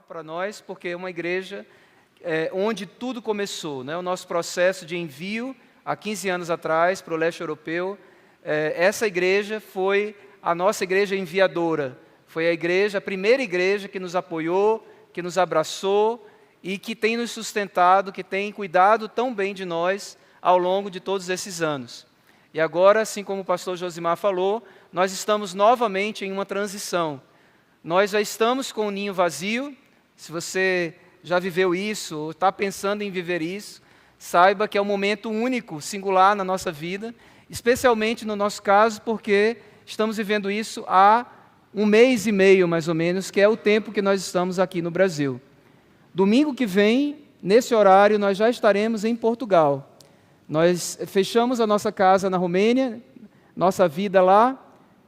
Para nós, porque é uma igreja onde tudo começou, né? O nosso processo de envio há 15 anos atrás para o leste europeu, essa igreja foi a nossa igreja enviadora, foi a primeira igreja que nos apoiou, que nos abraçou e que tem nos sustentado, que tem cuidado tão bem de nós ao longo de todos esses anos. E agora, assim como o pastor Josimar falou, nós estamos novamente em uma transição. Nós já estamos com o ninho vazio. Se você já viveu isso, ou está pensando em viver isso, saiba que é um momento único, singular na nossa vida, especialmente no nosso caso, porque estamos vivendo isso há 1 mês e meio, mais ou menos, que é o tempo que nós estamos aqui no Brasil. Domingo que vem, nesse horário, nós já estaremos em Portugal. Nós fechamos a nossa casa na Romênia, nossa vida lá,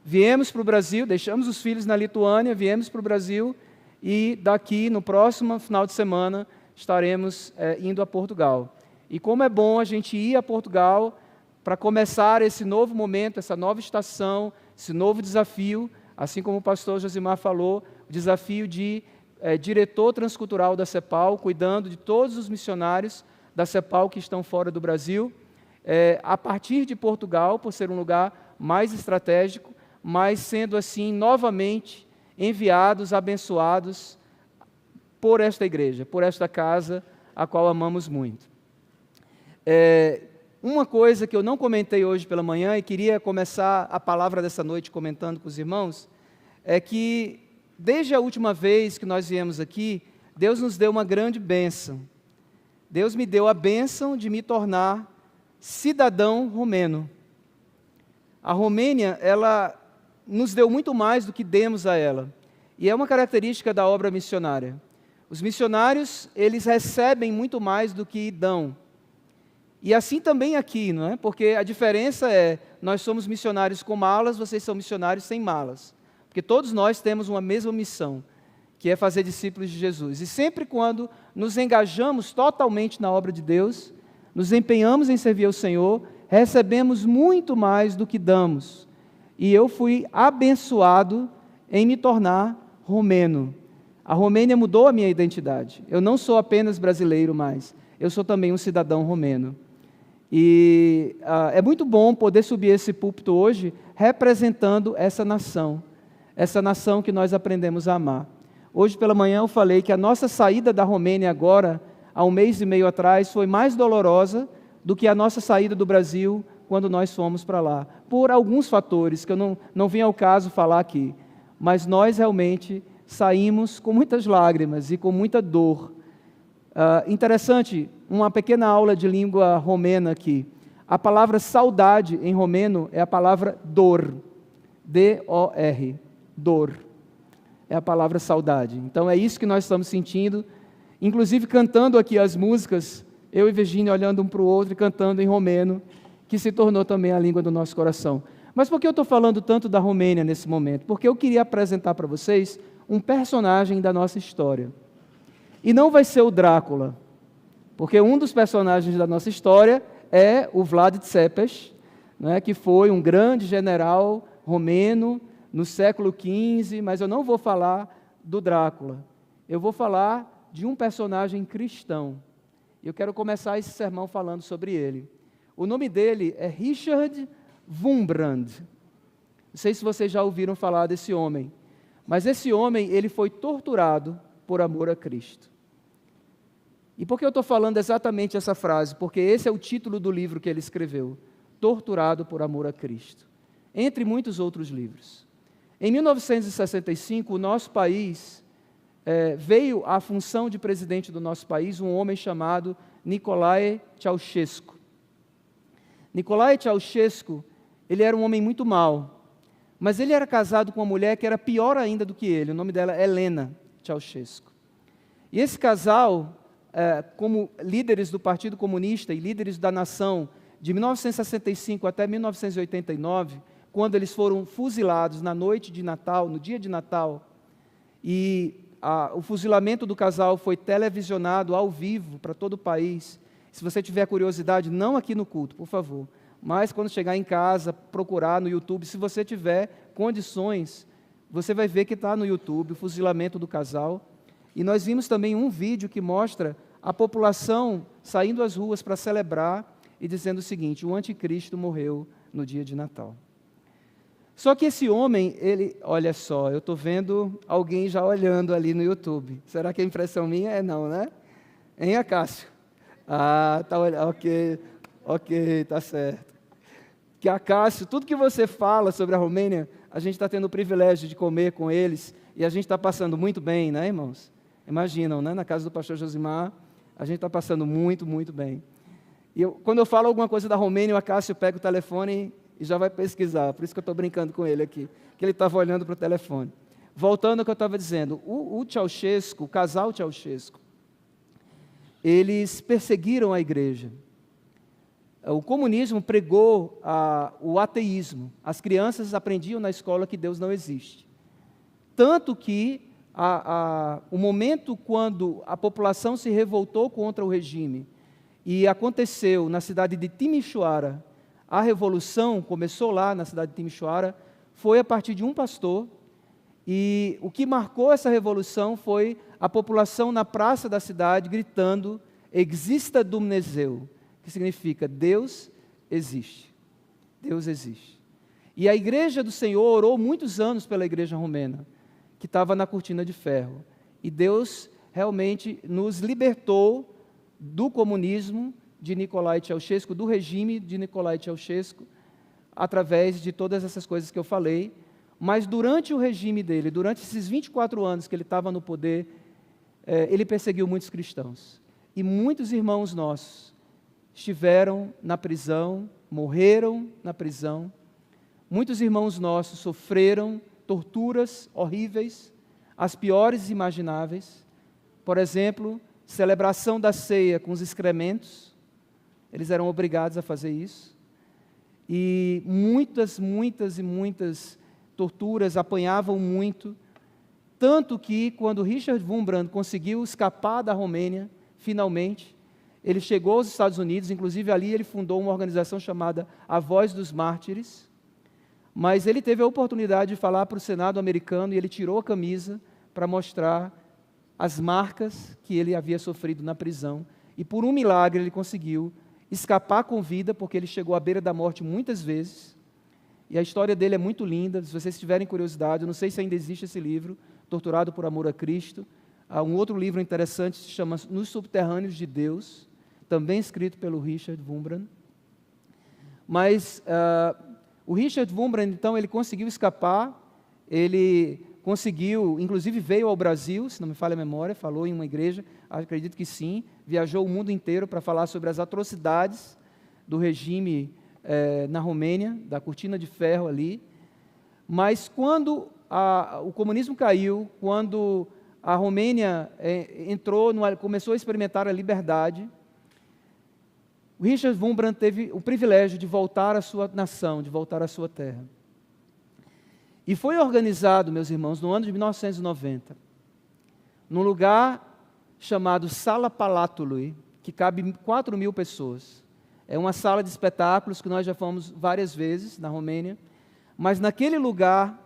viemos para o Brasil, deixamos os filhos na Lituânia, viemos para o Brasil e daqui, no próximo final de semana, estaremos indo a Portugal. E como é bom a gente ir a Portugal para começar esse novo momento, essa nova estação, esse novo desafio, assim como o pastor Josimar falou, o desafio de diretor transcultural da CEPAL, cuidando de todos os missionários da CEPAL que estão fora do Brasil, a partir de Portugal, por ser um lugar mais estratégico, mas sendo assim novamente enviados, abençoados por esta igreja, por esta casa, a qual amamos muito. Uma coisa que eu não comentei hoje pela manhã e queria começar a palavra dessa noite comentando com os irmãos, é que desde a última vez que nós viemos aqui, Deus nos deu uma grande bênção. Deus me deu a bênção de me tornar cidadão romeno. A Romênia, ela nos deu muito mais do que demos a ela. E é uma característica da obra missionária. Os missionários, eles recebem muito mais do que dão. E assim também aqui, não é? Porque a diferença é, nós somos missionários com malas, vocês são missionários sem malas. Porque todos nós temos uma mesma missão, que é fazer discípulos de Jesus. E sempre quando nos engajamos totalmente na obra de Deus, nos empenhamos em servir ao Senhor, recebemos muito mais do que damos. E eu fui abençoado em me tornar romeno. A Romênia mudou a minha identidade. Eu não sou apenas brasileiro mais, eu sou também um cidadão romeno. E é muito bom poder subir esse púlpito hoje representando essa nação que nós aprendemos a amar. Hoje pela manhã eu falei que a nossa saída da Romênia agora, há 1 mês e meio atrás, foi mais dolorosa do que a nossa saída do Brasil quando nós fomos para lá, por alguns fatores que eu não vim ao caso falar aqui, mas nós realmente saímos com muitas lágrimas e com muita dor. Interessante, uma pequena aula de língua romena aqui. A palavra saudade em romeno é a palavra dor, D-O-R, dor, é a palavra saudade. Então é isso que nós estamos sentindo, inclusive cantando aqui as músicas, eu e Virginia olhando um para o outro e cantando em romeno, que se tornou também a língua do nosso coração. Mas por que eu estou falando tanto da Romênia nesse momento? Porque eu queria apresentar para vocês um personagem da nossa história. E não vai ser o Drácula, porque um dos personagens da nossa história é o Vlad Tzepes, né, que foi um grande general romeno no século XV, mas eu não vou falar do Drácula. Eu vou falar de um personagem cristão. Eu quero começar esse sermão falando sobre ele. O nome dele é Richard Wurmbrand. Não sei se vocês já ouviram falar desse homem, mas esse homem ele foi torturado por amor a Cristo. E por que eu estou falando exatamente essa frase? Porque esse é o título do livro que ele escreveu, Torturado por Amor a Cristo, entre muitos outros livros. Em 1965, o nosso país veio à função de presidente do nosso país um homem chamado Nicolae Ceausescu. Nicolae Ceausescu, ele era um homem muito mau, mas ele era casado com uma mulher que era pior ainda do que ele, o nome dela é Helena Ceausescu. E esse casal, como líderes do Partido Comunista e líderes da nação, de 1965 até 1989, quando eles foram fuzilados na noite de Natal, no dia de Natal, e o fuzilamento do casal foi televisionado ao vivo para todo o país. Se você tiver curiosidade, não aqui no culto, por favor, mas quando chegar em casa, procurar no YouTube, se você tiver condições, você vai ver que está no YouTube o fuzilamento do casal. E nós vimos também um vídeo que mostra a população saindo às ruas para celebrar e dizendo o seguinte: o anticristo morreu no dia de Natal. Só que esse homem, olha só, eu estou vendo alguém já olhando ali no YouTube. Será que a impressão minha é não, né? Hein, Acácio? Ah, tá olhando, ok, tá certo. Que Acácio, tudo que você fala sobre a Romênia, a gente está tendo o privilégio de comer com eles e a gente está passando muito bem, né, irmãos? Imaginam, né? Na casa do pastor Josimar, a gente está passando muito, muito bem. E quando eu falo alguma coisa da Romênia, o Acácio pega o telefone e já vai pesquisar. Por isso que eu estou brincando com ele aqui, que ele estava olhando para o telefone. Voltando ao que eu estava dizendo, o Ceausescu, o casal Ceausescu, eles perseguiram a igreja. O comunismo pregou o ateísmo. As crianças aprendiam na escola que Deus não existe. Tanto que o momento quando a população se revoltou contra o regime e aconteceu na cidade de Timișoara, a revolução começou lá na cidade de Timișoara, foi a partir de um pastor, e o que marcou essa revolução foi a população na praça da cidade gritando: "Exista Dumnezeu", que significa Deus existe. Deus existe. E a igreja do Senhor orou muitos anos pela igreja romena, que estava na cortina de ferro. E Deus realmente nos libertou do comunismo de Nicolae Ceausescu, do regime de Nicolae Ceausescu, através de todas essas coisas que eu falei. Mas durante o regime dele, durante esses 24 anos que ele estava no poder, ele perseguiu muitos cristãos. E muitos irmãos nossos estiveram na prisão, morreram na prisão. Muitos irmãos nossos sofreram torturas horríveis, as piores imagináveis. Por exemplo, celebração da ceia com os excrementos. Eles eram obrigados a fazer isso. E muitas torturas, apanhavam muito. Tanto que, quando Richard Wurmbrand conseguiu escapar da Romênia, finalmente, ele chegou aos Estados Unidos, inclusive ali ele fundou uma organização chamada A Voz dos Mártires. Mas ele teve a oportunidade de falar para o Senado americano e ele tirou a camisa para mostrar as marcas que ele havia sofrido na prisão. E por um milagre ele conseguiu escapar com vida, porque ele chegou à beira da morte muitas vezes. E a história dele é muito linda. Se vocês tiverem curiosidade, eu não sei se ainda existe esse livro, Torturado por Amor a Cristo. Há um outro livro interessante, se chama Nos Subterrâneos de Deus, também escrito pelo Richard Wurmbrand. Mas o Richard Wurmbrand, então, ele conseguiu escapar, ele conseguiu, inclusive veio ao Brasil, se não me falha a memória, falou em uma igreja, acredito que sim, viajou o mundo inteiro para falar sobre as atrocidades do regime na Romênia, da cortina de ferro ali. Mas quando o comunismo caiu, quando a Romênia começou a experimentar a liberdade, o Richard Wurmbrand teve o privilégio de voltar à sua nação, de voltar à sua terra. E foi organizado, meus irmãos, no ano de 1990, num lugar chamado Sala Palatului, que cabe 4.000 pessoas. É uma sala de espetáculos que nós já fomos várias vezes na Romênia, mas aquele lugar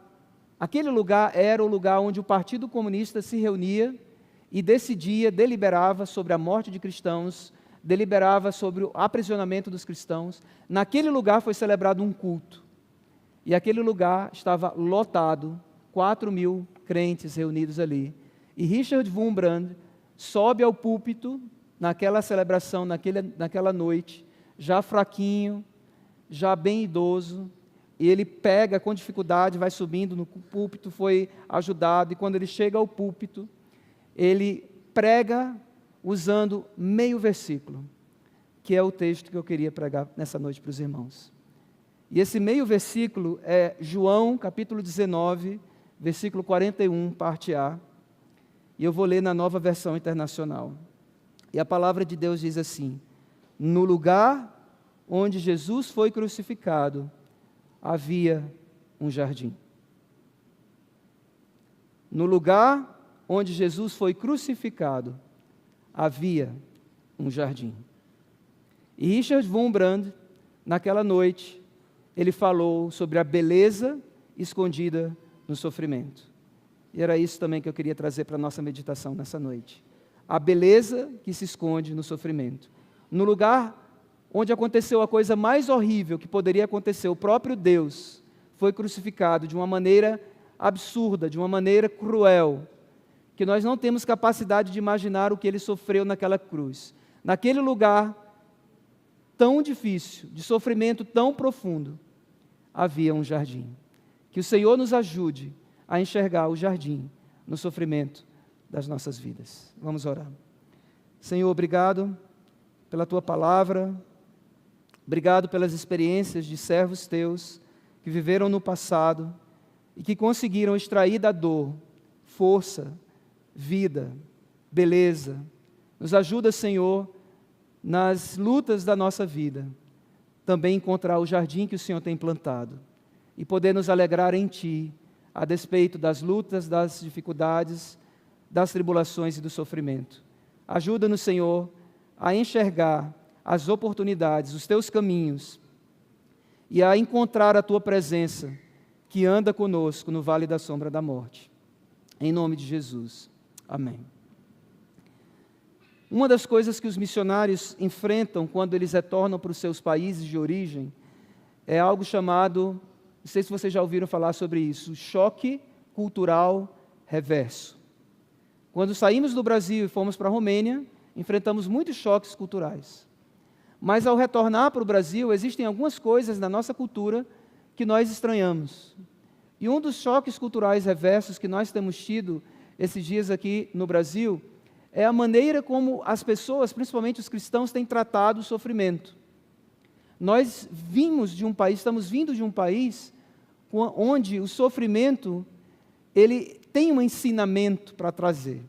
era o lugar onde o Partido Comunista se reunia e deliberava sobre a morte de cristãos, deliberava sobre o aprisionamento dos cristãos. Naquele lugar foi celebrado um culto. E aquele lugar estava lotado, 4.000 crentes reunidos ali. E Richard Wurmbrand sobe ao púlpito, naquela celebração, naquela noite, já fraquinho, já bem idoso, e ele pega com dificuldade, vai subindo no púlpito, foi ajudado, e quando ele chega ao púlpito, ele prega usando meio versículo, que é o texto que eu queria pregar nessa noite para os irmãos. E esse meio versículo é João, capítulo 19, versículo 41, parte A, e eu vou ler na Nova Versão Internacional. E a palavra de Deus diz assim: no lugar onde Jesus foi crucificado, havia um jardim. No lugar onde Jesus foi crucificado, havia um jardim. E Richard Wurmbrand, naquela noite, ele falou sobre a beleza escondida no sofrimento. E era isso também que eu queria trazer para a nossa meditação nessa noite. A beleza que se esconde no sofrimento. No lugar onde aconteceu a coisa mais horrível que poderia acontecer, o próprio Deus foi crucificado de uma maneira absurda, de uma maneira cruel, que nós não temos capacidade de imaginar o que ele sofreu naquela cruz. Naquele lugar tão difícil, de sofrimento tão profundo, havia um jardim. Que o Senhor nos ajude a enxergar o jardim no sofrimento das nossas vidas. Vamos orar. Senhor, obrigado pela Tua palavra, obrigado pelas experiências de servos Teus que viveram no passado e que conseguiram extrair da dor força, vida, beleza. Nos ajuda, Senhor, nas lutas da nossa vida, também encontrar o jardim que o Senhor tem plantado e poder nos alegrar em Ti, a despeito das lutas, das dificuldades, das tribulações e do sofrimento. Ajuda-nos, Senhor, a enxergar as oportunidades, os Teus caminhos e a encontrar a Tua presença que anda conosco no vale da sombra da morte. Em nome de Jesus. Amém. Uma das coisas que os missionários enfrentam quando eles retornam para os seus países de origem é algo chamado, não sei se vocês já ouviram falar sobre isso, choque cultural reverso. Quando saímos do Brasil e fomos para a Romênia, enfrentamos muitos choques culturais. Mas ao retornar para o Brasil, existem algumas coisas na nossa cultura que nós estranhamos. E um dos choques culturais reversos que nós temos tido esses dias aqui no Brasil é a maneira como as pessoas, principalmente os cristãos, têm tratado o sofrimento. Nós estamos vindo de um país onde o sofrimento, ele tem um ensinamento para trazer,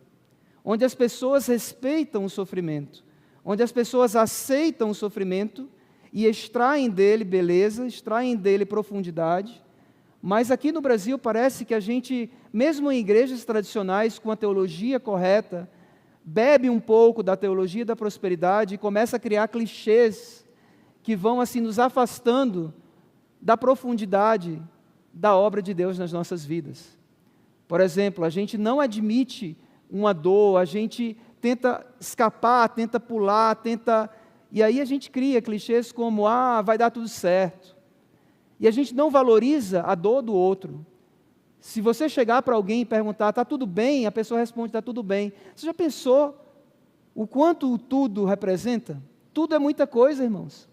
onde as pessoas respeitam o sofrimento, onde as pessoas aceitam o sofrimento e extraem dele beleza, extraem dele profundidade. Mas aqui no Brasil parece que a gente, mesmo em igrejas tradicionais, com a teologia correta, bebe um pouco da teologia da prosperidade e começa a criar clichês que vão assim nos afastando da profundidade da obra de Deus nas nossas vidas. Por exemplo, a gente não admite uma dor, a gente tenta escapar, tenta pular, e aí a gente cria clichês como, vai dar tudo certo. E a gente não valoriza a dor do outro. Se você chegar para alguém e perguntar, está tudo bem? A pessoa responde, está tudo bem. Você já pensou o quanto o tudo representa? Tudo é muita coisa, irmãos.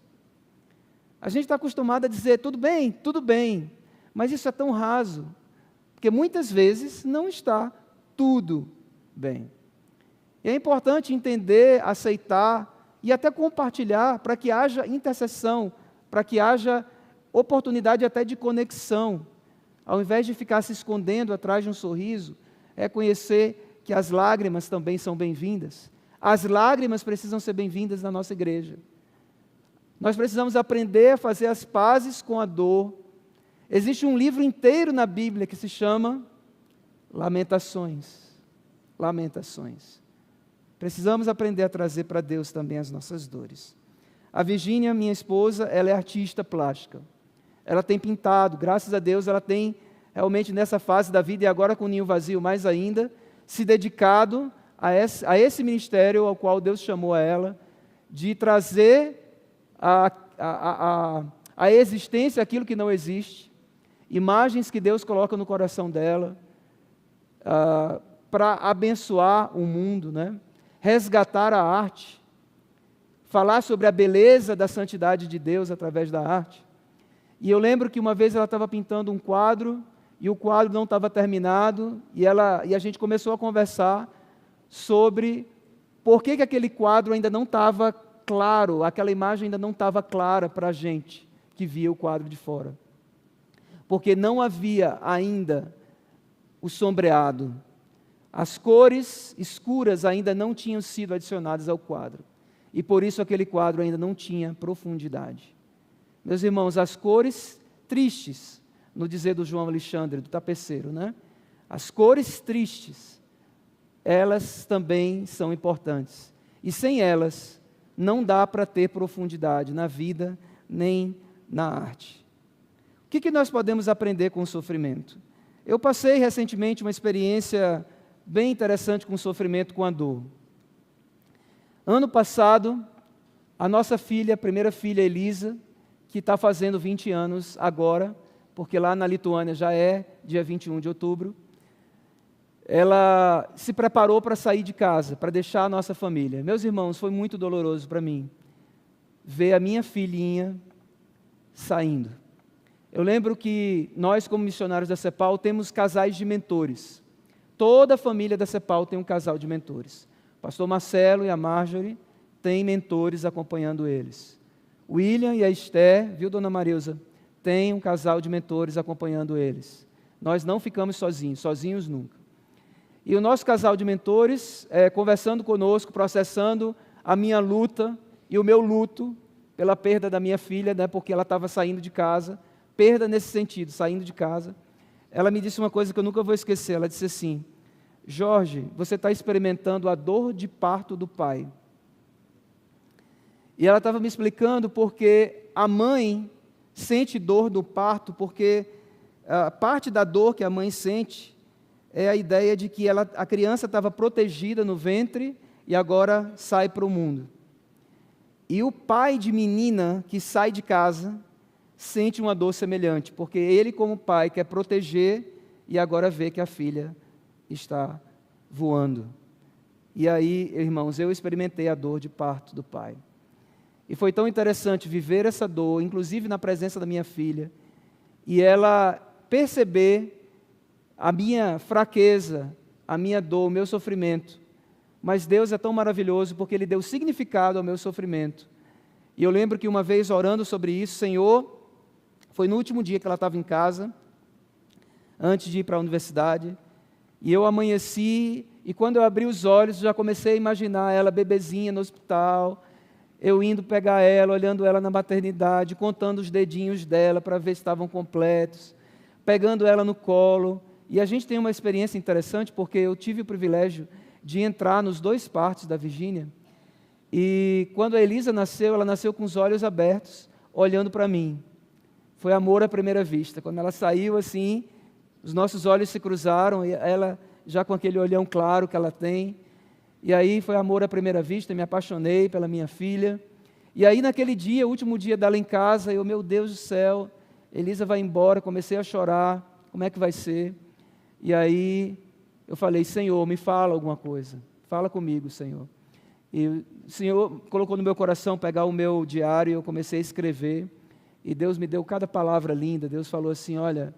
A gente está acostumado a dizer, tudo bem, mas isso é tão raso, porque muitas vezes não está tudo bem. E é importante entender, aceitar e até compartilhar para que haja intercessão, para que haja oportunidade até de conexão. Ao invés de ficar se escondendo atrás de um sorriso, reconhecer que as lágrimas também são bem-vindas. As lágrimas precisam ser bem-vindas na nossa igreja. Nós precisamos aprender a fazer as pazes com a dor. Existe um livro inteiro na Bíblia que se chama Lamentações. Lamentações. Precisamos aprender a trazer para Deus também as nossas dores. A Virgínia, minha esposa, ela é artista plástica. Ela tem pintado, graças a Deus, ela tem realmente nessa fase da vida, e agora com o Ninho Vazio mais ainda, se dedicado a esse ministério ao qual Deus chamou a ela, de trazer a existência aquilo que não existe, imagens que Deus coloca no coração dela, para abençoar o mundo, né? Resgatar a arte, falar sobre a beleza da santidade de Deus através da arte. E eu lembro que uma vez ela estava pintando um quadro, e o quadro não estava terminado, e a gente começou a conversar sobre por que aquele quadro ainda não estava claro, aquela imagem ainda não estava clara para a gente que via o quadro de fora. Porque não havia ainda o sombreado. As cores escuras ainda não tinham sido adicionadas ao quadro. E por isso aquele quadro ainda não tinha profundidade. Meus irmãos, as cores tristes, no dizer do João Alexandre, do tapeceiro, né? As cores tristes, elas também são importantes. E sem elas, não dá para ter profundidade na vida, nem na arte. O que nós podemos aprender com o sofrimento? Eu passei recentemente uma experiência bem interessante com o sofrimento, com a dor. Ano passado, a nossa filha, a primeira filha, Elisa, que está fazendo 20 anos agora, porque lá na Lituânia já é dia 21 de outubro, ela se preparou para sair de casa, para deixar a nossa família. Meus irmãos, foi muito doloroso para mim ver a minha filhinha saindo. Eu lembro que nós, como missionários da CEPAL, temos casais de mentores. Toda a família da CEPAL tem um casal de mentores. O pastor Marcelo e a Marjorie têm mentores acompanhando eles. O William e a Esther, viu, dona Marilza, têm um casal de mentores acompanhando eles. Nós não ficamos sozinhos, sozinhos nunca. E o nosso casal de mentores, conversando conosco, processando a minha luta e o meu luto pela perda da minha filha, né, porque ela estava saindo de casa, perda nesse sentido, saindo de casa. Ela me disse uma coisa que eu nunca vou esquecer, ela disse assim: Jorge, você está experimentando a dor de parto do pai. E ela estava me explicando porque a mãe sente dor do parto, porque a parte da dor que a mãe sente é a ideia de que a criança estava protegida no ventre e agora sai para o mundo. E o pai de menina que sai de casa sente uma dor semelhante, porque ele, como pai, quer proteger e agora vê que a filha está voando. E aí, irmãos, eu experimentei a dor de parto do pai. E foi tão interessante viver essa dor, inclusive na presença da minha filha, e ela perceber a minha fraqueza, a minha dor, o meu sofrimento. Mas Deus é tão maravilhoso porque Ele deu significado ao meu sofrimento. E eu lembro que uma vez orando sobre isso, Senhor, foi no último dia que ela estava em casa, antes de ir para a universidade, e eu amanheci, e quando eu abri os olhos, já comecei a imaginar ela bebezinha no hospital, eu indo pegar ela, olhando ela na maternidade, contando os dedinhos dela para ver se estavam completos, pegando ela no colo. E a gente tem uma experiência interessante, porque eu tive o privilégio de entrar nos 2 partos da Virgínia, e quando a Elisa nasceu, ela nasceu com os olhos abertos, olhando para mim. Foi amor à primeira vista. Quando ela saiu assim, os nossos olhos se cruzaram, e ela já com aquele olhão claro que ela tem, e aí foi amor à primeira vista, me apaixonei pela minha filha. E aí naquele dia, o último dia dela em casa, eu, meu Deus do céu, Elisa vai embora, comecei a chorar, como é que vai ser? E aí eu falei: Senhor, me fala alguma coisa, fala comigo, Senhor. E o Senhor colocou no meu coração pegar o meu diário, e eu comecei a escrever, e Deus me deu cada palavra linda. Deus falou assim: olha,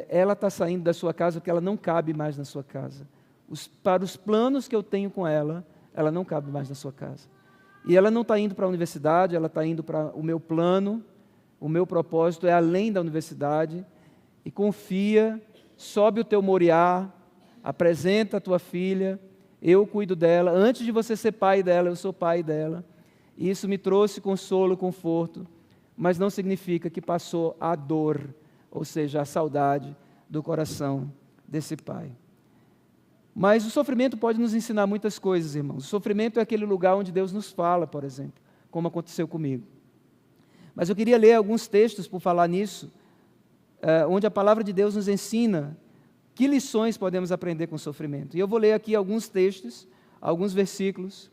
ela está saindo da sua casa porque ela não cabe mais na sua casa. Para os planos que eu tenho com ela, ela não cabe mais na sua casa. E ela não está indo para a universidade, ela está indo para o meu plano, o meu propósito é além da universidade, e confia, sobe o teu moriá, apresenta a tua filha, eu cuido dela, antes de você ser pai dela, eu sou pai dela. E isso me trouxe consolo, conforto, mas não significa que passou a dor, ou seja, a saudade do coração desse pai. Mas o sofrimento pode nos ensinar muitas coisas, irmãos. O sofrimento é aquele lugar onde Deus nos fala, por exemplo, como aconteceu comigo. Mas eu queria ler alguns textos por falar nisso, onde a palavra de Deus nos ensina que lições podemos aprender com o sofrimento. E eu vou ler aqui alguns textos, alguns versículos.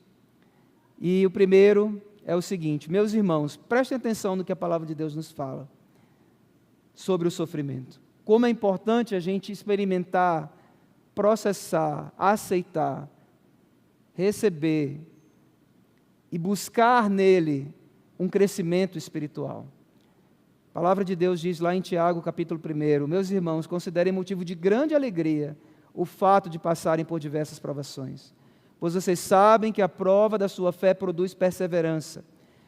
E o primeiro é o seguinte: meus irmãos, prestem atenção no que a palavra de Deus nos fala sobre o sofrimento. Como é importante a gente experimentar, processar, aceitar, receber e buscar nele um crescimento espiritual. A palavra de Deus diz lá em Tiago, capítulo 1, meus irmãos, considerem motivo de grande alegria o fato de passarem por diversas provações, pois vocês sabem que a prova da sua fé produz perseverança,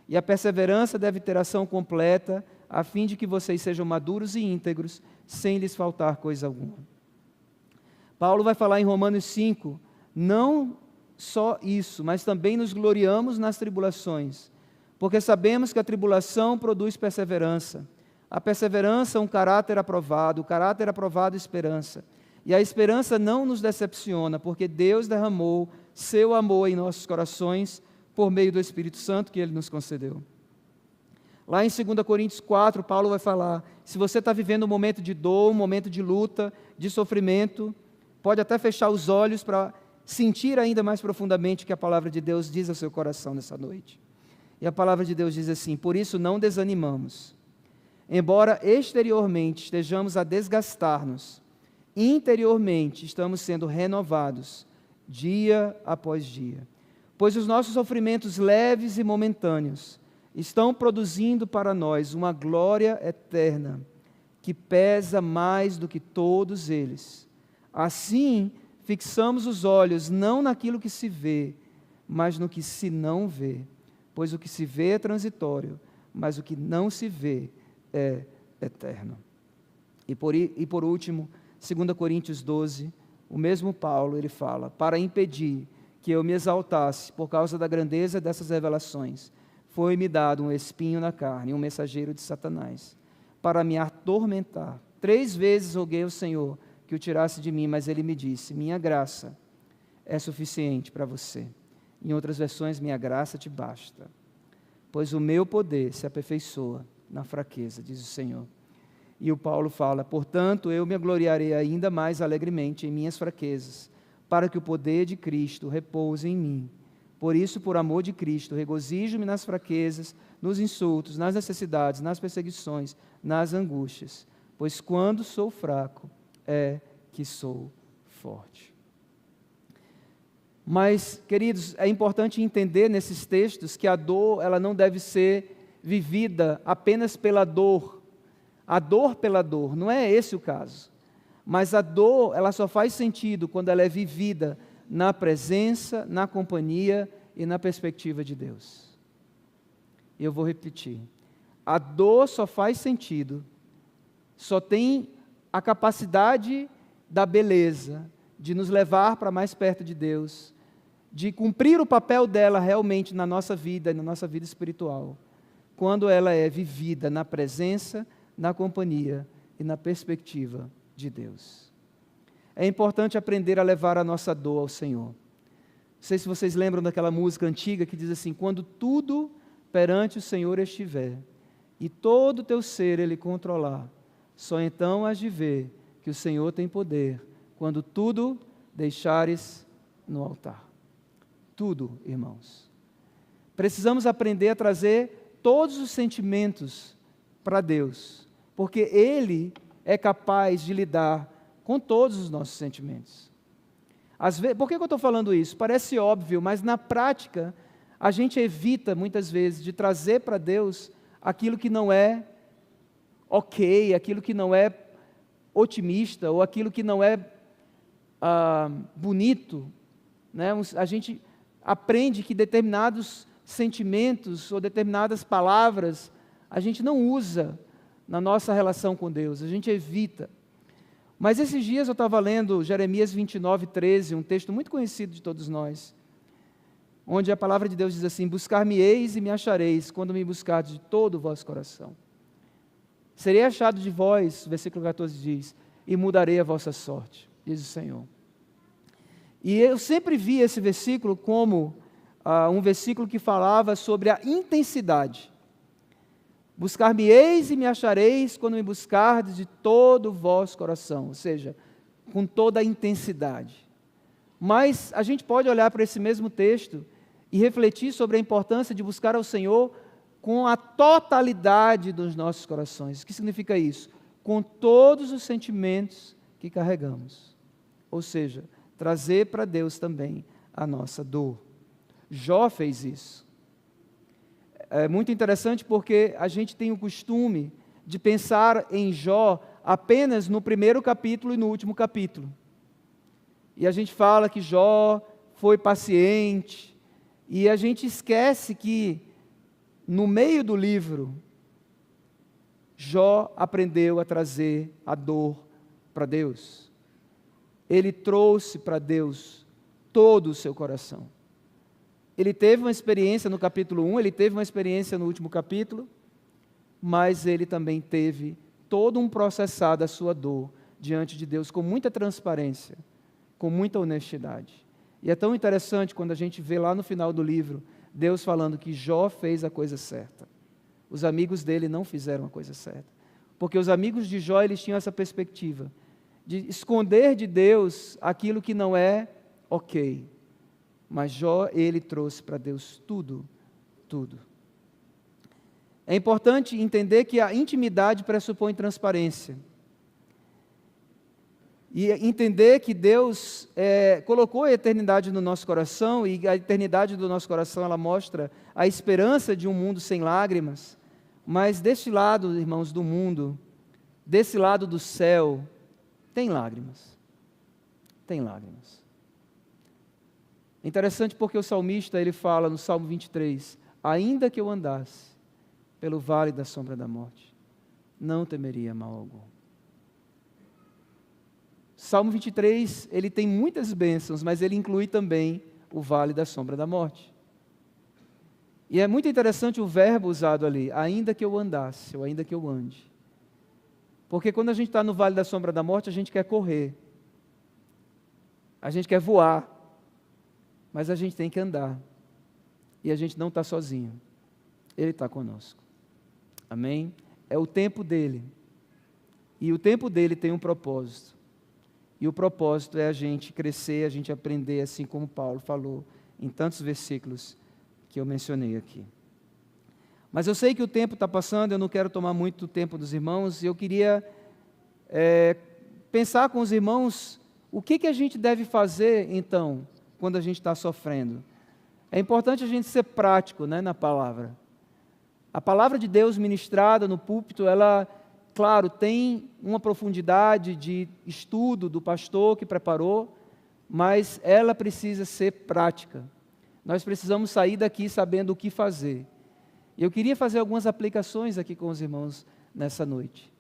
e a perseverança deve ter ação completa, a fim de que vocês sejam maduros e íntegros, sem lhes faltar coisa alguma. Paulo vai falar em Romanos 5, não só isso, mas também nos gloriamos nas tribulações, porque sabemos que a tribulação produz perseverança, a perseverança um caráter aprovado, o caráter aprovado esperança, e a esperança não nos decepciona, porque Deus derramou seu amor em nossos corações por meio do Espírito Santo que Ele nos concedeu. Lá em 2 Coríntios 4, Paulo vai falar, se você está vivendo um momento de dor, um momento de luta, de sofrimento, pode até fechar os olhos para sentir ainda mais profundamente o que a palavra de Deus diz ao seu coração nessa noite. E a palavra de Deus diz assim: por isso não desanimamos. Embora exteriormente estejamos a desgastar-nos, interiormente estamos sendo renovados, dia após dia. Pois os nossos sofrimentos leves e momentâneos estão produzindo para nós uma glória eterna, que pesa mais do que todos eles. Assim, fixamos os olhos não naquilo que se vê, mas no que se não vê. Pois o que se vê é transitório, mas o que não se vê é eterno. E por último, 2 Coríntios 12, o mesmo Paulo, ele fala, para impedir que eu me exaltasse por causa da grandeza dessas revelações, foi-me dado um espinho na carne, um mensageiro de Satanás, para me atormentar. 3 vezes roguei ao Senhor que o tirasse de mim, mas ele me disse, minha graça é suficiente para você. Em outras versões, minha graça te basta, pois o meu poder se aperfeiçoa na fraqueza, diz o Senhor. E o Paulo fala, portanto, eu me gloriarei ainda mais alegremente em minhas fraquezas, para que o poder de Cristo repouse em mim. Por isso, por amor de Cristo, regozijo-me nas fraquezas, nos insultos, nas necessidades, nas perseguições, nas angústias, pois quando sou fraco, é que sou forte. Mas, queridos, é importante entender nesses textos que a dor, ela não deve ser vivida apenas pela dor. A dor pela dor, não é esse o caso. Mas a dor, ela só faz sentido quando ela é vivida na presença, na companhia e na perspectiva de Deus. E eu vou repetir. A dor só faz sentido, só tem a capacidade da beleza, de nos levar para mais perto de Deus, de cumprir o papel dela realmente na nossa vida espiritual, quando ela é vivida na presença, na companhia e na perspectiva de Deus. É importante aprender a levar a nossa dor ao Senhor. Não sei se vocês lembram daquela música antiga que diz assim, quando tudo perante o Senhor estiver, e todo o teu ser Ele controlar, só então has de ver que o Senhor tem poder, quando tudo deixares no altar. Tudo, irmãos. Precisamos aprender a trazer todos os sentimentos para Deus, porque Ele é capaz de lidar com todos os nossos sentimentos. Às vezes, por que eu estou falando isso? Parece óbvio, mas na prática, a gente evita muitas vezes de trazer para Deus aquilo que não é ok, aquilo que não é otimista, ou aquilo que não é bonito. Né? A gente aprende que determinados sentimentos ou determinadas palavras a gente não usa na nossa relação com Deus, a gente evita. Mas esses dias eu estava lendo Jeremias 29:13, um texto muito conhecido de todos nós, onde a palavra de Deus diz assim, buscar-me-eis e me achareis, quando me buscardes de todo o vosso coração. Serei achado de vós, versículo 14 diz, e mudarei a vossa sorte, diz o Senhor. E eu sempre vi esse versículo como um versículo que falava sobre a intensidade. Buscar-me-eis e me achareis quando me buscardes de todo o vosso coração, ou seja, com toda a intensidade. Mas a gente pode olhar para esse mesmo texto e refletir sobre a importância de buscar ao Senhor com a totalidade dos nossos corações. O que significa isso? Com todos os sentimentos que carregamos. Ou seja, trazer para Deus também a nossa dor. Jó fez isso. É muito interessante porque a gente tem o costume de pensar em Jó apenas no primeiro capítulo e no último capítulo. E a gente fala que Jó foi paciente, e a gente esquece que no meio do livro, Jó aprendeu a trazer a dor para Deus. Ele trouxe para Deus todo o seu coração. Ele teve uma experiência no capítulo 1, ele teve uma experiência no último capítulo, mas ele também teve todo um processar da sua dor diante de Deus com muita transparência, com muita honestidade. E é tão interessante quando a gente vê lá no final do livro, Deus falando que Jó fez a coisa certa. os amigos dele não fizeram a coisa certa. Porque os amigos de Jó, eles tinham essa perspectiva de esconder de Deus aquilo que não é ok. Mas Jó, ele trouxe para Deus tudo, tudo. É importante entender que a intimidade pressupõe transparência. E entender que Deus colocou a eternidade no nosso coração, e a eternidade do nosso coração, ela mostra a esperança de um mundo sem lágrimas, mas deste lado, irmãos, do mundo, desse lado do céu, tem lágrimas. Tem lágrimas. É interessante porque o salmista, ele fala no Salmo 23, ainda que eu andasse pelo vale da sombra da morte, não temeria mal algum. Salmo 23, ele tem muitas bênçãos, mas ele inclui também o vale da sombra da morte. E é muito interessante o verbo usado ali, ainda que eu andasse, ou ainda que eu ande. Porque quando a gente está no vale da sombra da morte, a gente quer correr, a gente quer voar, mas a gente tem que andar. E a gente não está sozinho, Ele está conosco. Amém? É o tempo dele. E o tempo dele tem um propósito. E o propósito é a gente crescer, a gente aprender, assim como Paulo falou em tantos versículos que eu mencionei aqui. Mas eu sei que o tempo está passando, eu não quero tomar muito tempo dos irmãos, e eu queria pensar com os irmãos o que a gente deve fazer, então, quando a gente está sofrendo. É importante a gente ser prático, né, na palavra. A palavra de Deus ministrada no púlpito, ela, claro, tem uma profundidade de estudo do pastor que preparou, mas ela precisa ser prática. Nós precisamos sair daqui sabendo o que fazer. Eu queria fazer algumas aplicações aqui com os irmãos nessa noite.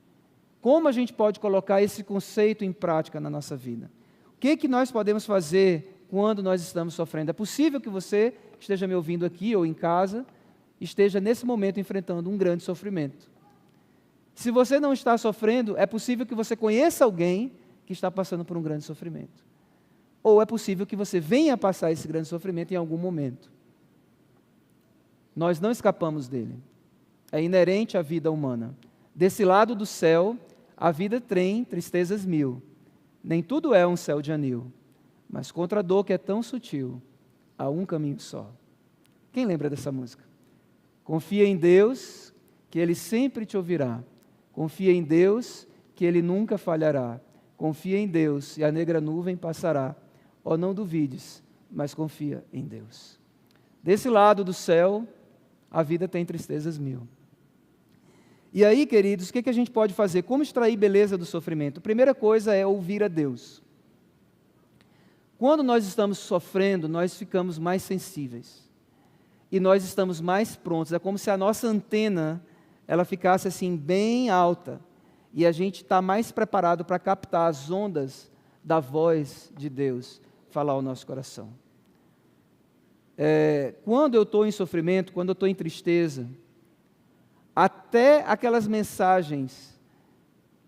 Como a gente pode colocar esse conceito em prática na nossa vida? O que nós podemos fazer quando nós estamos sofrendo? É possível que você esteja me ouvindo aqui ou em casa, esteja nesse momento enfrentando um grande sofrimento. Se você não está sofrendo, é possível que você conheça alguém que está passando por um grande sofrimento. Ou é possível que você venha passar esse grande sofrimento em algum momento. Nós não escapamos dele. É inerente à vida humana. Desse lado do céu, a vida tem tristezas mil. Nem tudo é um céu de anil. Mas contra a dor que é tão sutil, há um caminho só. Quem lembra dessa música? Confia em Deus, que Ele sempre te ouvirá. Confia em Deus, que Ele nunca falhará. Confia em Deus, e a negra nuvem passará. Ó, não duvides, mas confia em Deus. Desse lado do céu, a vida tem tristezas mil. E aí, queridos, o que a gente pode fazer? Como extrair beleza do sofrimento? A primeira coisa é ouvir a Deus. Quando nós estamos sofrendo, nós ficamos mais sensíveis. E nós estamos mais prontos. É como se a nossa antena, ela ficasse assim, bem alta. E a gente está mais preparado para captar as ondas da voz de Deus falar ao nosso coração. Quando eu estou em sofrimento, quando eu estou em tristeza, até aquelas mensagens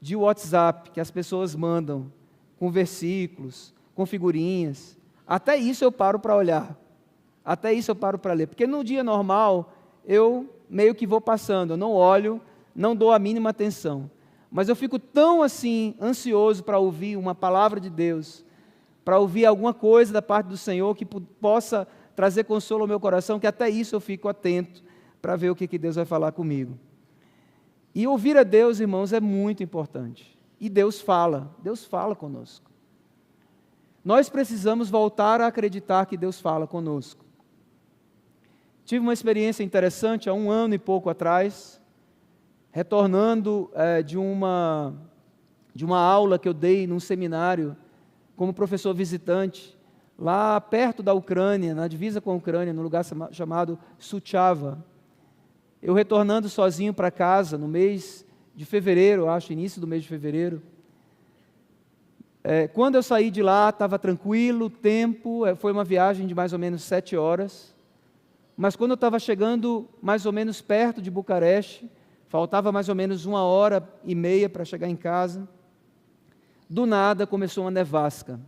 de WhatsApp que as pessoas mandam, com versículos, com figurinhas, até isso eu paro para olhar, até isso eu paro para ler, porque no dia normal eu meio que vou passando, eu não olho, não dou a mínima atenção, mas eu fico tão assim ansioso para ouvir uma palavra de Deus, para ouvir alguma coisa da parte do Senhor que possa trazer consolo ao meu coração, que até isso eu fico atento para ver o que Deus vai falar comigo. E ouvir a Deus, irmãos, é muito importante. E Deus fala conosco. Nós precisamos voltar a acreditar que Deus fala conosco. Tive uma experiência interessante há 1 ano e pouco atrás, retornando de uma aula que eu dei num seminário como professor visitante, lá perto da Ucrânia, na divisa com a Ucrânia, num lugar chamado Suchava. Eu retornando sozinho para casa no mês de fevereiro, acho, início do mês de fevereiro. Quando eu saí de lá, estava tranquilo, o tempo, foi uma viagem de mais ou menos 7 horas. Mas quando eu estava chegando mais ou menos perto de Bucareste, faltava mais ou menos 1h30 para chegar em casa, do nada começou uma nevasca.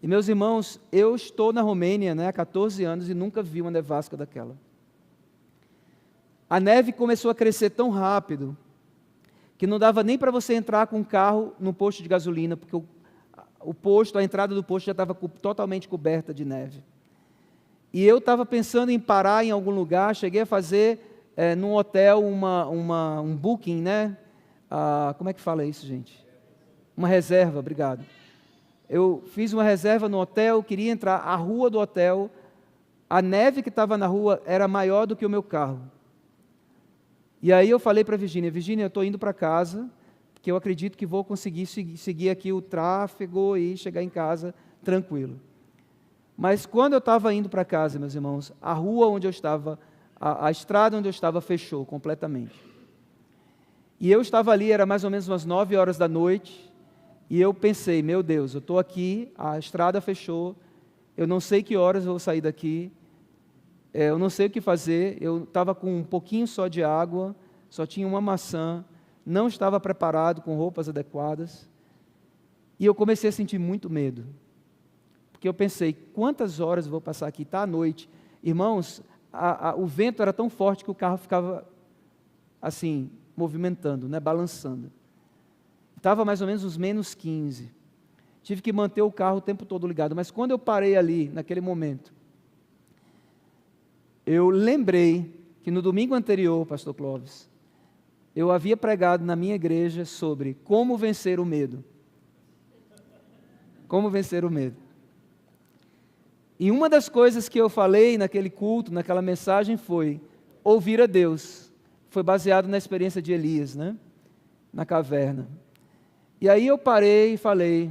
E meus irmãos, eu estou na Romênia, há 14 anos e nunca vi uma nevasca daquela. A neve começou a crescer tão rápido que não dava nem para você entrar com o carro no posto de gasolina, porque a entrada do posto já estava totalmente coberta de neve. E eu estava pensando em parar em algum lugar, cheguei a fazer num hotel um booking, né? Como é que fala isso, gente? Uma reserva, obrigado. Eu fiz uma reserva no hotel, queria entrar, a rua do hotel, a neve que estava na rua era maior do que o meu carro. E aí eu falei para a Virgínia, eu estou indo para casa, porque eu acredito que vou conseguir seguir aqui o tráfego e chegar em casa tranquilo. Mas quando eu estava indo para casa, meus irmãos, a rua onde eu estava, a estrada onde eu estava fechou completamente. E eu estava ali, era mais ou menos umas 9 horas da noite, e eu pensei, meu Deus, eu estou aqui, a estrada fechou, eu não sei que horas eu vou sair daqui, eu não sei o que fazer, eu estava com um pouquinho só de água, só tinha uma maçã, não estava preparado com roupas adequadas, e eu comecei a sentir muito medo, porque eu pensei, quantas horas eu vou passar aqui? Está à noite. Irmãos, o vento era tão forte que o carro ficava assim, movimentando, né, balançando. Estava mais ou menos uns menos 15. Tive que manter o carro o tempo todo ligado, mas quando eu parei ali, naquele momento, eu lembrei que no domingo anterior, pastor Clóvis, eu havia pregado na minha igreja sobre como vencer o medo. Como vencer o medo. E uma das coisas que eu falei naquele culto, naquela mensagem, foi ouvir a Deus. Foi baseado na experiência de Elias, né? Na caverna. E aí eu parei e falei,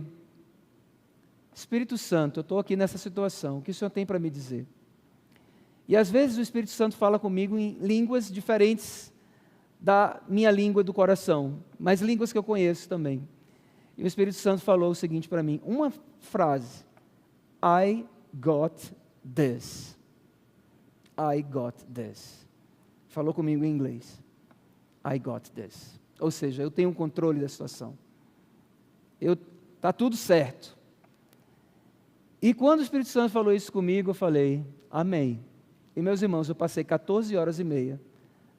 Espírito Santo, eu estou aqui nessa situação, o que o Senhor tem para me dizer? E às vezes o Espírito Santo fala comigo em línguas diferentes da minha língua do coração, mas línguas que eu conheço também. E o Espírito Santo falou o seguinte para mim, uma frase, I got this. I got this. Falou comigo em inglês. I got this. Ou seja, eu tenho um controle da situação. Está tudo certo. E quando o Espírito Santo falou isso comigo, eu falei, amém. E meus irmãos, eu passei 14 horas e meia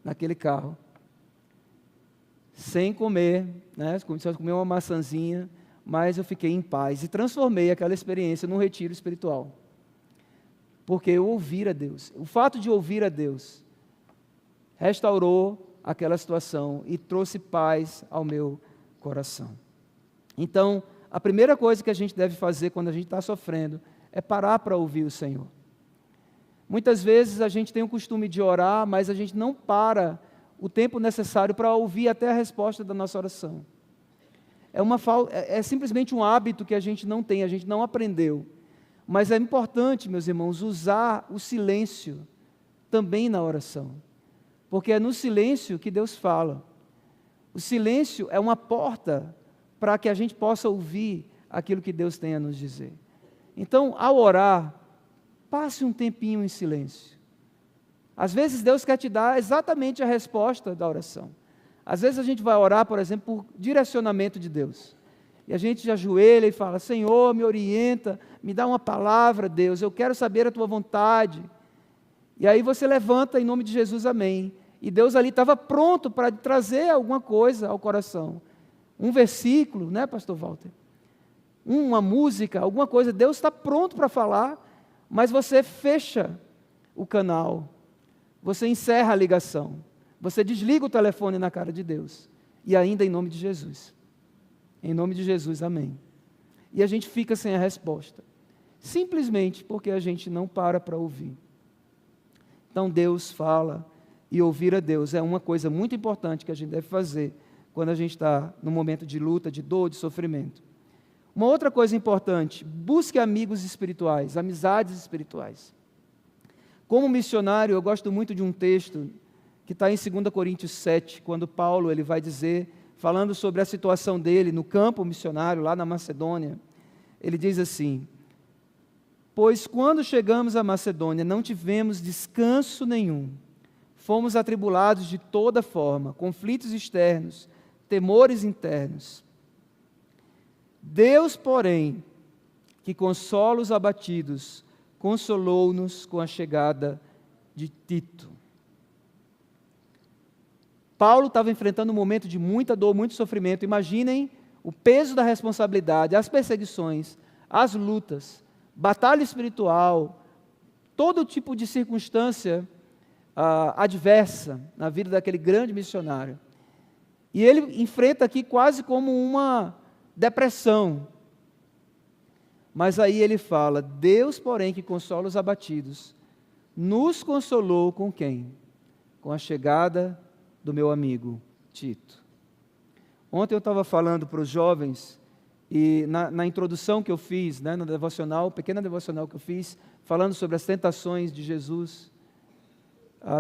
naquele carro, sem comer, né? Só comer uma maçãzinha, mas eu fiquei em paz e transformei aquela experiência num retiro espiritual. Porque eu ouvi a Deus. O fato de ouvir a Deus restaurou aquela situação e trouxe paz ao meu coração. Então, a primeira coisa que a gente deve fazer quando a gente está sofrendo é parar para ouvir o Senhor. Muitas vezes a gente tem o costume de orar, mas a gente não para o tempo necessário para ouvir até a resposta da nossa oração. É simplesmente um hábito que a gente não tem, a gente não aprendeu. Mas é importante, meus irmãos, usar o silêncio também na oração. Porque é no silêncio que Deus fala. O silêncio é uma porta para que a gente possa ouvir aquilo que Deus tem a nos dizer. Então, ao orar, passe um tempinho em silêncio. Às vezes Deus quer te dar exatamente a resposta da oração. Às vezes a gente vai orar, por exemplo, por direcionamento de Deus. E a gente já ajoelha e fala, Senhor, me orienta, me dá uma palavra, Deus, eu quero saber a Tua vontade. E aí você levanta em nome de Jesus, amém. E Deus ali estava pronto para trazer alguma coisa ao coração. Um versículo, né, pastor Walter? Uma música, alguma coisa, Deus está pronto para falar, mas você fecha o canal, você encerra a ligação, você desliga o telefone na cara de Deus, e ainda em nome de Jesus. Em nome de Jesus, amém. E a gente fica sem a resposta, simplesmente porque a gente não para ouvir. Então Deus fala, e ouvir a Deus é uma coisa muito importante que a gente deve fazer quando a gente está no momento de luta, de dor, de sofrimento. Uma outra coisa importante, busque amigos espirituais, amizades espirituais. Como missionário, eu gosto muito de um texto que está em 2 Coríntios 7, quando Paulo ele vai dizer, falando sobre a situação dele no campo missionário, lá na Macedônia, ele diz assim, pois quando chegamos à Macedônia, não tivemos descanso nenhum, fomos atribulados de toda forma, conflitos externos, temores internos. Deus, porém, que consola os abatidos, consolou-nos com a chegada de Tito. Paulo estava enfrentando um momento de muita dor, muito sofrimento. Imaginem o peso da responsabilidade, as perseguições, as lutas, batalha espiritual, todo tipo de circunstância adversa na vida daquele grande missionário. E ele enfrenta aqui quase como uma depressão. Mas aí ele fala: Deus, porém, que consola os abatidos, nos consolou com quem? Com a chegada do meu amigo Tito. Ontem eu estava falando para os jovens, e na introdução que eu fiz, na devocional, pequena devocional que eu fiz, falando sobre as tentações de Jesus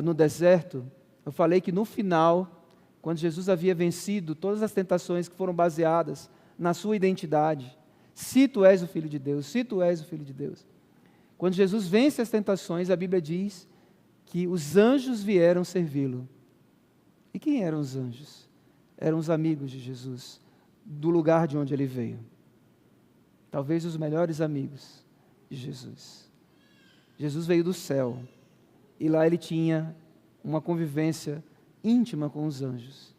no deserto, eu falei que no final, quando Jesus havia vencido todas as tentações que foram baseadas na sua identidade, se tu és o Filho de Deus, se tu és o Filho de Deus. Quando Jesus vence as tentações, a Bíblia diz que os anjos vieram servi-lo. E quem eram os anjos? Eram os amigos de Jesus, do lugar de onde ele veio. Talvez os melhores amigos de Jesus. Jesus veio do céu, e lá ele tinha uma convivência íntima com os anjos.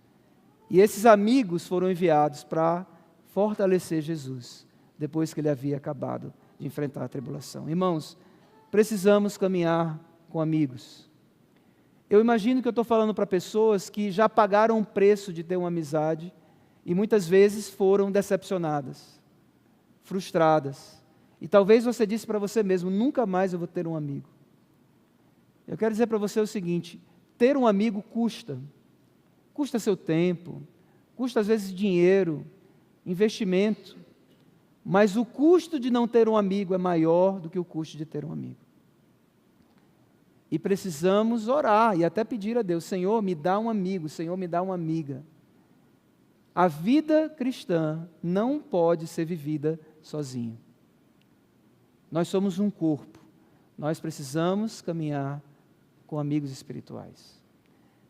E esses amigos foram enviados para fortalecer Jesus, depois que ele havia acabado de enfrentar a tribulação. Irmãos, precisamos caminhar com amigos. Eu imagino que eu estou falando para pessoas que já pagaram o preço de ter uma amizade e muitas vezes foram decepcionadas, frustradas. E talvez você disse para você mesmo: nunca mais eu vou ter um amigo. Eu quero dizer para você o seguinte: ter um amigo custa. Custa seu tempo, custa às vezes dinheiro, investimento. Mas o custo de não ter um amigo é maior do que o custo de ter um amigo. E precisamos orar e até pedir a Deus: Senhor, me dá um amigo, Senhor, me dá uma amiga. A vida cristã não pode ser vivida sozinho. Nós somos um corpo. Nós precisamos caminhar com amigos espirituais.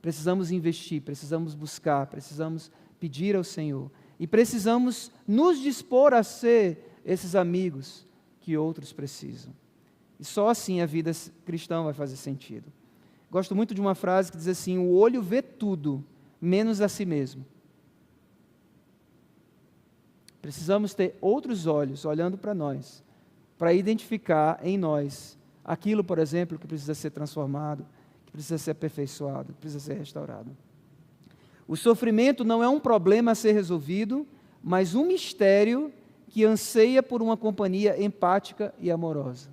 Precisamos investir, precisamos buscar, precisamos pedir ao Senhor. E precisamos nos dispor a ser esses amigos que outros precisam. E só assim a vida cristã vai fazer sentido. Gosto muito de uma frase que diz assim: o olho vê tudo, menos a si mesmo. Precisamos ter outros olhos olhando para nós, para identificar em nós aquilo, por exemplo, que precisa ser transformado, que precisa ser aperfeiçoado, que precisa ser restaurado. O sofrimento não é um problema a ser resolvido, mas um mistério que anseia por uma companhia empática e amorosa.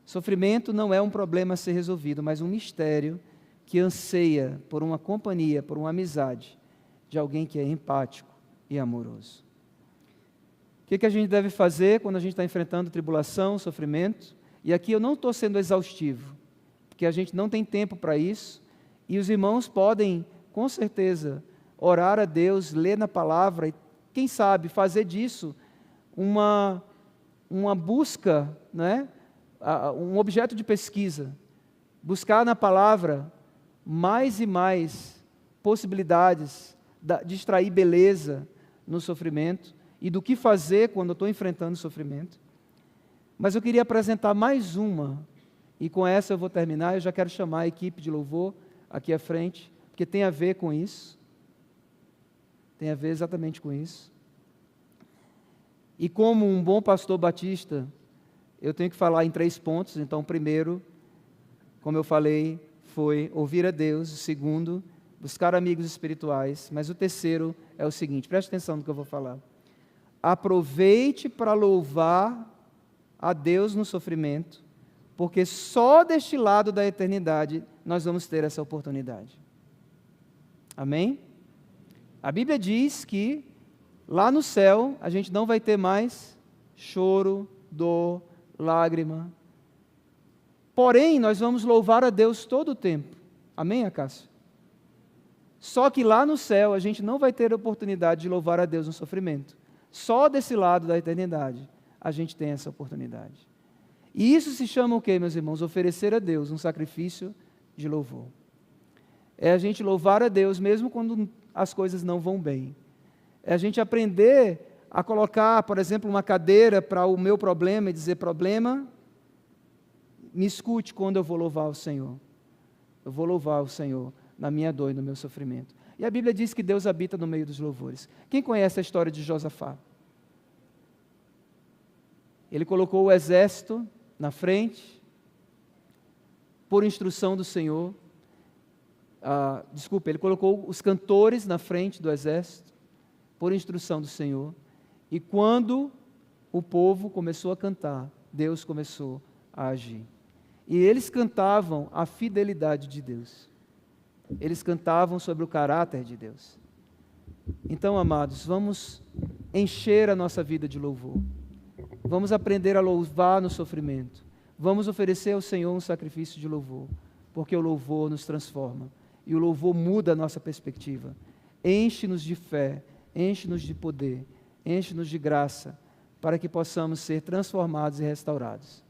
Sofrimento não é um problema a ser resolvido, mas um mistério que anseia por uma companhia, por uma amizade de alguém que é empático e amoroso. O que a gente deve fazer quando a gente está enfrentando tribulação, sofrimento? E aqui eu não estou sendo exaustivo, porque a gente não tem tempo para isso, e os irmãos podem, com certeza, orar a Deus, ler na palavra, e quem sabe fazer disso uma busca, né? Um objeto de pesquisa, buscar na palavra mais e mais possibilidades de extrair beleza no sofrimento e do que fazer quando eu estou enfrentando sofrimento. Mas eu queria apresentar mais uma, e com essa eu vou terminar. Eu já quero chamar a equipe de louvor aqui à frente, porque tem a ver com isso, tem a ver exatamente com isso. E como um bom pastor batista, eu tenho que falar em 3 pontos. Então, o primeiro, como eu falei, foi ouvir a Deus. O segundo, buscar amigos espirituais. Mas o terceiro é o seguinte, preste atenção no que eu vou falar. Aproveite para louvar a Deus no sofrimento, porque só deste lado da eternidade nós vamos ter essa oportunidade. Amém? A Bíblia diz que lá no céu a gente não vai ter mais choro, dor, lágrima. Porém, nós vamos louvar a Deus todo o tempo. Amém, Acácio? Só que lá no céu a gente não vai ter a oportunidade de louvar a Deus no sofrimento. Só desse lado da eternidade a gente tem essa oportunidade. E isso se chama o quê, meus irmãos? Oferecer a Deus um sacrifício de louvor. É a gente louvar a Deus mesmo quando as coisas não vão bem. É a gente aprender a colocar, por exemplo, uma cadeira para o meu problema e dizer: problema, me escute quando eu vou louvar o Senhor. Eu vou louvar o Senhor na minha dor e no meu sofrimento. E a Bíblia diz que Deus habita no meio dos louvores. Quem conhece a história de Josafá? Ele colocou o exército na frente, por instrução do Senhor. Ele colocou os cantores na frente do exército, por instrução do Senhor. E quando o povo começou a cantar, Deus começou a agir. E eles cantavam a fidelidade de Deus. Eles cantavam sobre o caráter de Deus. Então, amados, vamos encher a nossa vida de louvor. Vamos aprender a louvar no sofrimento. Vamos oferecer ao Senhor um sacrifício de louvor, porque o louvor nos transforma. E o louvor muda a nossa perspectiva. Enche-nos de fé, enche-nos de poder, enche-nos de graça, para que possamos ser transformados e restaurados.